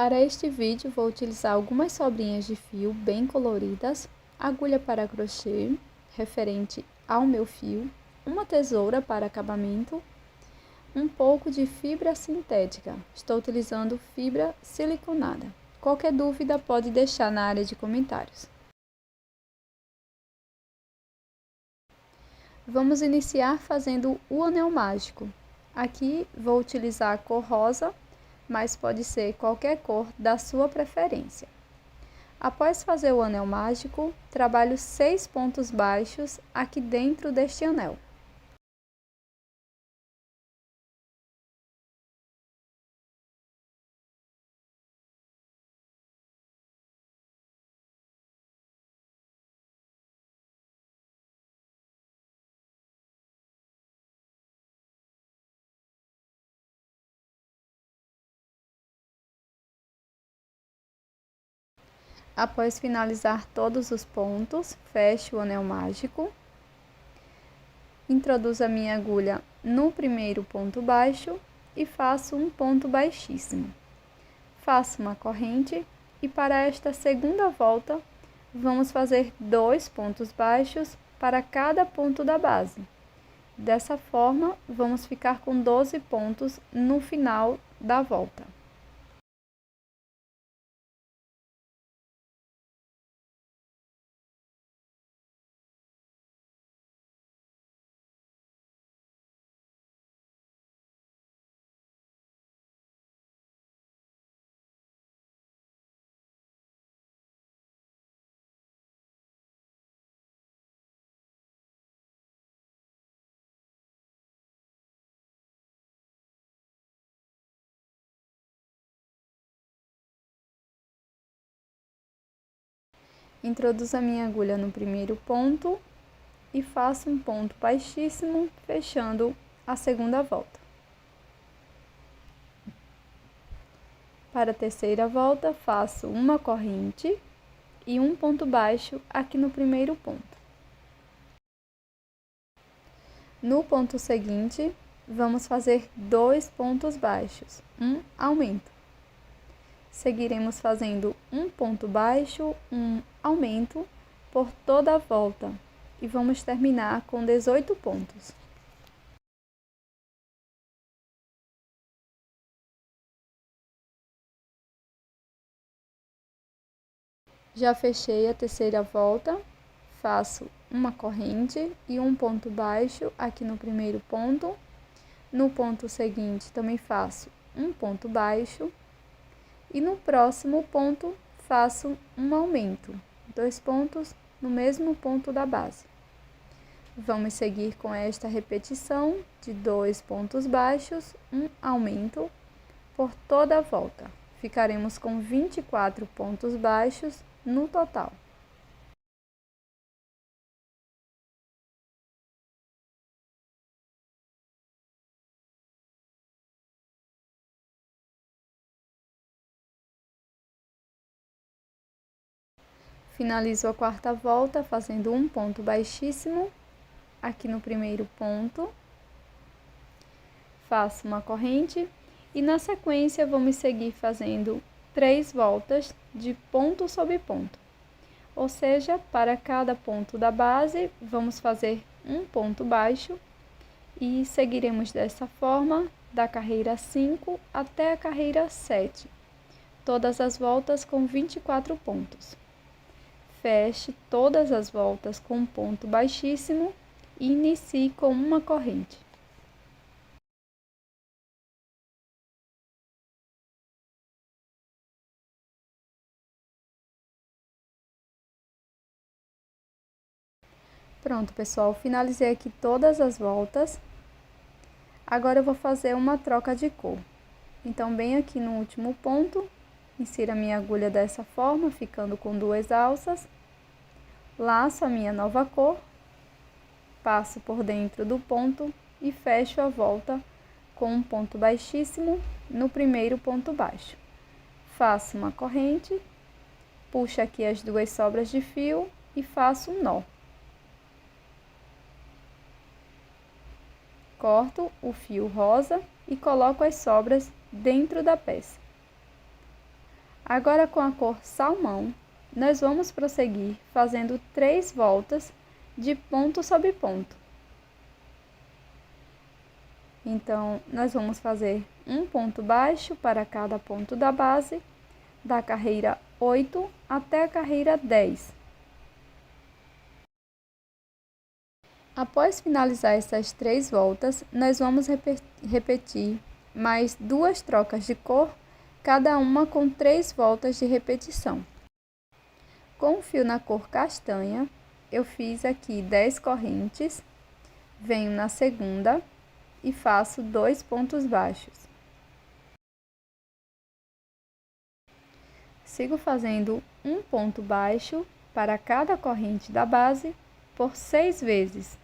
Para este vídeo, vou utilizar algumas sobrinhas de fio bem coloridas, agulha para crochê, referente ao meu fio, uma tesoura para acabamento, um pouco de fibra sintética. Estou utilizando fibra siliconada. Qualquer dúvida pode deixar na área de comentários. Vamos iniciar fazendo o anel mágico. Aqui vou utilizar a cor rosa, mas pode ser qualquer cor da sua preferência. Após fazer o anel mágico, trabalho 6 pontos baixos aqui dentro deste anel. Após finalizar todos os pontos, fecho o anel mágico. Introduzo a minha agulha no primeiro ponto baixo e faço um ponto baixíssimo. Faço uma corrente e para esta segunda volta, vamos fazer 2 pontos baixos para cada ponto da base. Dessa forma, vamos ficar com 12 pontos no final da volta. Introduzo a minha agulha no primeiro ponto e faço um ponto baixíssimo, fechando a segunda volta. Para a terceira volta, faço uma corrente e um ponto baixo aqui no primeiro ponto. No ponto seguinte, vamos fazer 2 pontos baixos, um aumento. Seguiremos fazendo um ponto baixo, um aumento por toda a volta e vamos terminar com 18 pontos. Já fechei a terceira volta, faço uma corrente e um ponto baixo aqui no primeiro ponto. No ponto seguinte, também faço um ponto baixo. E no próximo ponto, faço um aumento, 2 pontos no mesmo ponto da base. Vamos seguir com esta repetição de 2 pontos baixos, um aumento por toda a volta. Ficaremos com 24 pontos baixos no total. Finalizo a quarta volta fazendo um ponto baixíssimo aqui no primeiro ponto. Faço uma corrente e na sequência vamos seguir fazendo 3 voltas de ponto sobre ponto. Ou seja, para cada ponto da base, vamos fazer um ponto baixo e seguiremos dessa forma da carreira 5 até a carreira 7. Todas as voltas com 24 pontos. Feche todas as voltas com um ponto baixíssimo e inicie com uma corrente. Pronto, pessoal, finalizei aqui todas as voltas. Agora eu vou fazer uma troca de cor. Então, bem aqui no último ponto, insiro a minha agulha dessa forma, ficando com 2 alças. Laço a minha nova cor, passo por dentro do ponto e fecho a volta com um ponto baixíssimo no primeiro ponto baixo. Faço uma corrente, puxo aqui as 2 sobras de fio e faço um nó. Corto o fio rosa e coloco as sobras dentro da peça. Agora com a cor salmão, nós vamos prosseguir fazendo 3 voltas de ponto sobre ponto. Então, nós vamos fazer um ponto baixo para cada ponto da base, da carreira 8 até a carreira 10. Após finalizar essas 3 voltas, nós vamos repetir mais 2 trocas de cor, cada uma com 3 voltas de repetição. Com o fio na cor castanha, eu fiz aqui 10 correntes, venho na segunda e faço 2 pontos baixos. Sigo fazendo um ponto baixo para cada corrente da base por 6 vezes.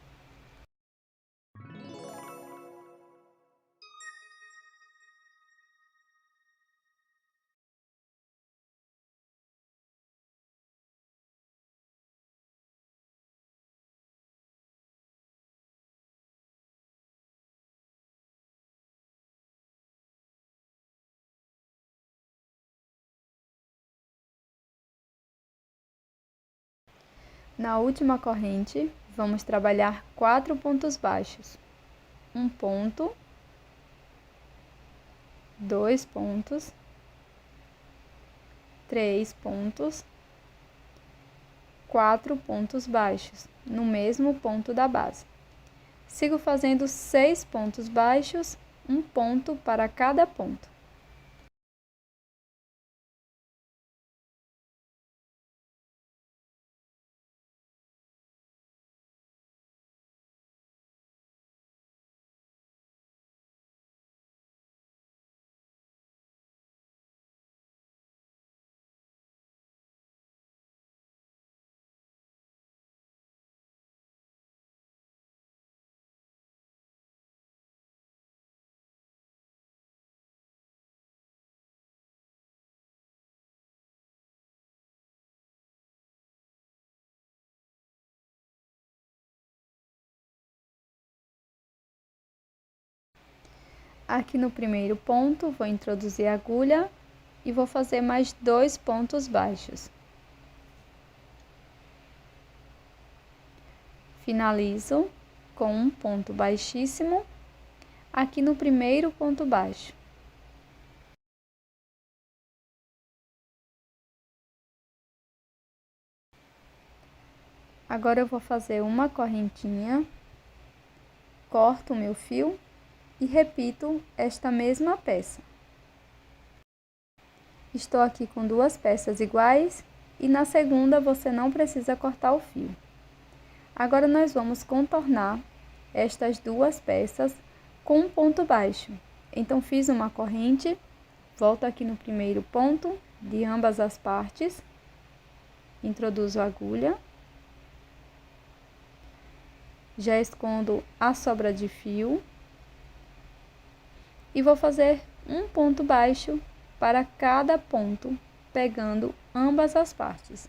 Na última corrente, vamos trabalhar 4 pontos baixos. Um ponto, 2 pontos, 3 pontos, 4 pontos baixos, no mesmo ponto da base. Sigo fazendo 6 pontos baixos, um ponto para cada ponto. Aqui no primeiro ponto, vou introduzir a agulha e vou fazer mais 2 pontos baixos. Finalizo com um ponto baixíssimo aqui no primeiro ponto baixo. Agora eu vou fazer uma correntinha, corto o meu fio e repito esta mesma peça. Estou aqui com 2 peças iguais e na segunda você não precisa cortar o fio. Agora nós vamos contornar estas 2 peças com um ponto baixo. Então fiz uma corrente, volto aqui no primeiro ponto de ambas as partes, introduzo a agulha, já escondo a sobra de fio e vou fazer um ponto baixo para cada ponto, pegando ambas as partes.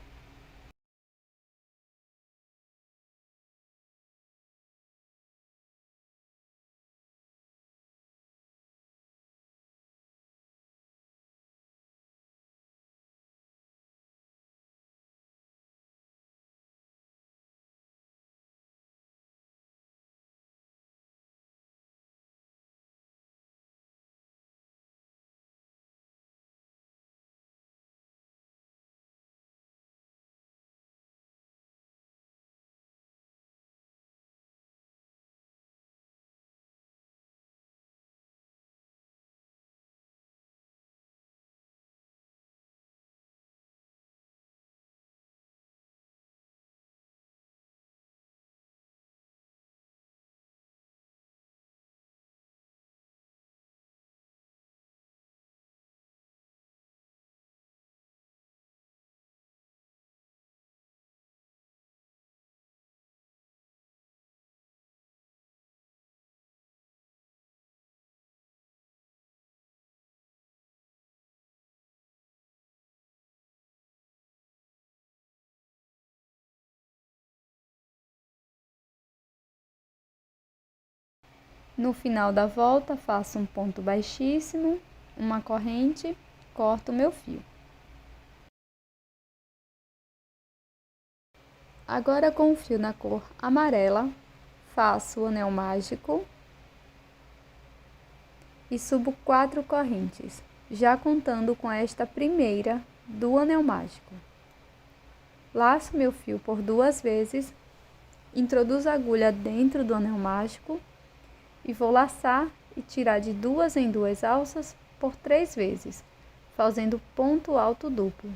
No final da volta, faço um ponto baixíssimo, uma corrente, corto o meu fio. Agora, com o fio na cor amarela, faço o anel mágico e subo 4 correntes, já contando com esta primeira do anel mágico. Laço meu fio por 2 vezes, introduzo a agulha dentro do anel mágico e vou laçar e tirar de 2 em 2 alças por 3 vezes, fazendo ponto alto duplo.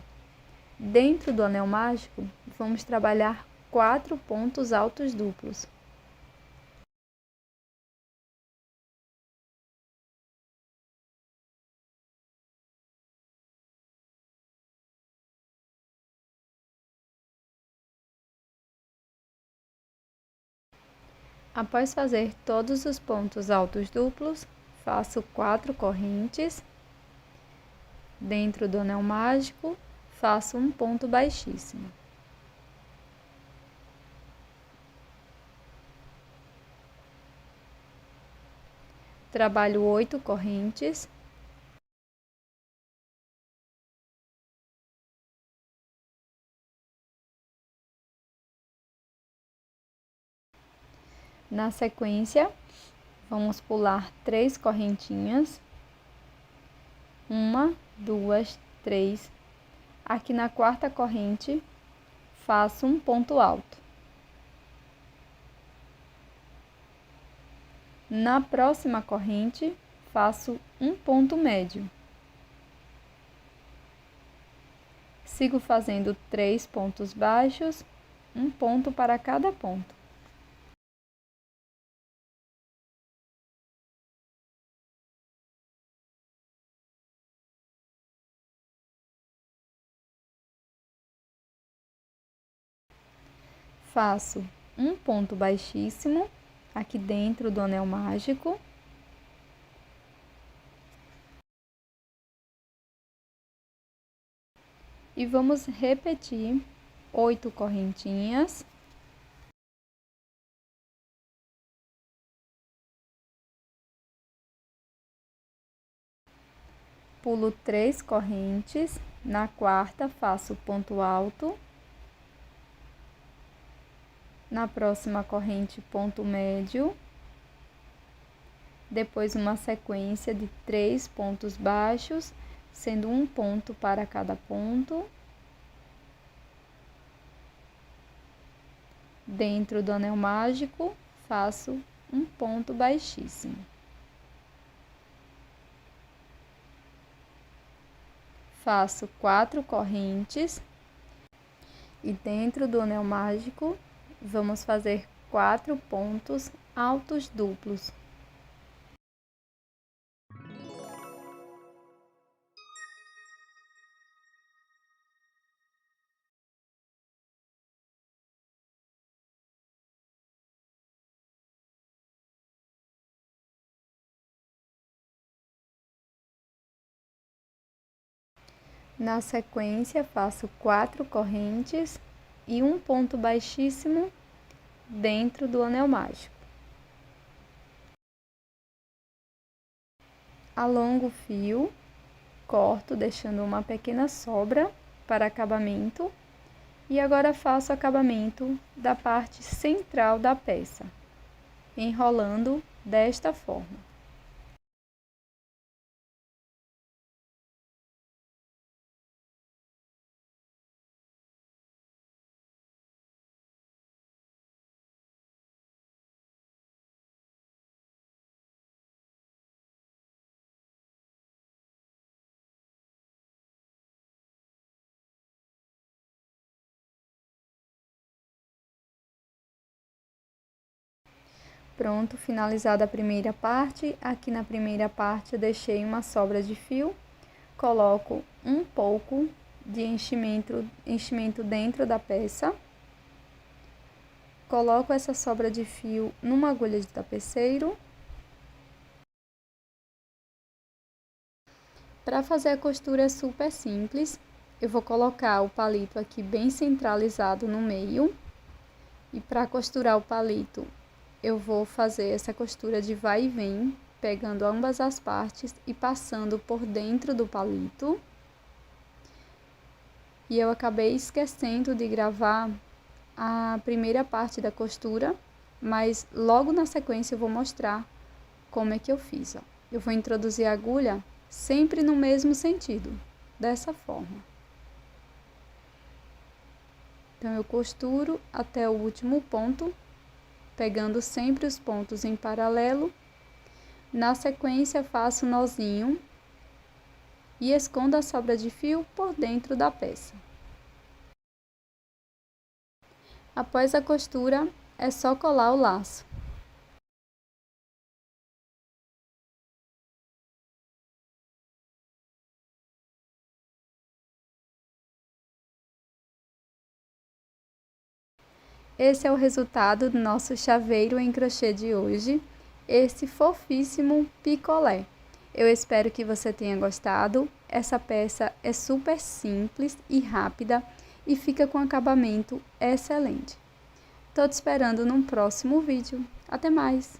Dentro do anel mágico, vamos trabalhar 4 pontos altos duplos. Após fazer todos os pontos altos duplos, faço 4 correntes. Dentro do anel mágico, faço um ponto baixíssimo. Trabalho 8 correntes. Na sequência, vamos pular 3 correntinhas. 1, 2, 3. Aqui na quarta corrente, faço um ponto alto. Na próxima corrente, faço um ponto médio. Sigo fazendo 3 pontos baixos, um ponto para cada ponto. Faço um ponto baixíssimo aqui dentro do anel mágico. E vamos repetir 8 correntinhas. Pulo 3 correntes, na quarta faço ponto alto. Na próxima corrente, ponto médio. Depois, uma sequência de 3 pontos baixos, sendo um ponto para cada ponto. Dentro do anel mágico, faço um ponto baixíssimo. Faço 4 correntes e dentro do anel mágico, vamos fazer 4 pontos altos duplos. Na sequência, faço 4 correntes e um ponto baixíssimo dentro do anel mágico. Alongo o fio, corto, deixando uma pequena sobra para acabamento. E agora faço o acabamento da parte central da peça, enrolando desta forma. Pronto, finalizada a primeira parte. Aqui na primeira parte eu deixei uma sobra de fio, coloco um pouco de enchimento dentro da peça, coloco essa sobra de fio numa agulha de tapeceiro. Para fazer a costura é super simples, eu vou colocar o palito aqui bem centralizado no meio, e para costurar o palito eu vou fazer essa costura de vai e vem, pegando ambas as partes e passando por dentro do palito. E eu acabei esquecendo de gravar a primeira parte da costura, mas logo na sequência eu vou mostrar como é que eu fiz, ó. Eu vou introduzir a agulha sempre no mesmo sentido, dessa forma. Então, eu costuro até o último ponto, pegando sempre os pontos em paralelo. Na sequência, faço um nozinho e escondo a sobra de fio por dentro da peça. Após a costura, é só colar o laço. Esse é o resultado do nosso chaveiro em crochê de hoje, esse fofíssimo picolé. Eu espero que você tenha gostado. Essa peça é super simples e rápida e fica com acabamento excelente. Tô te esperando num próximo vídeo. Até mais!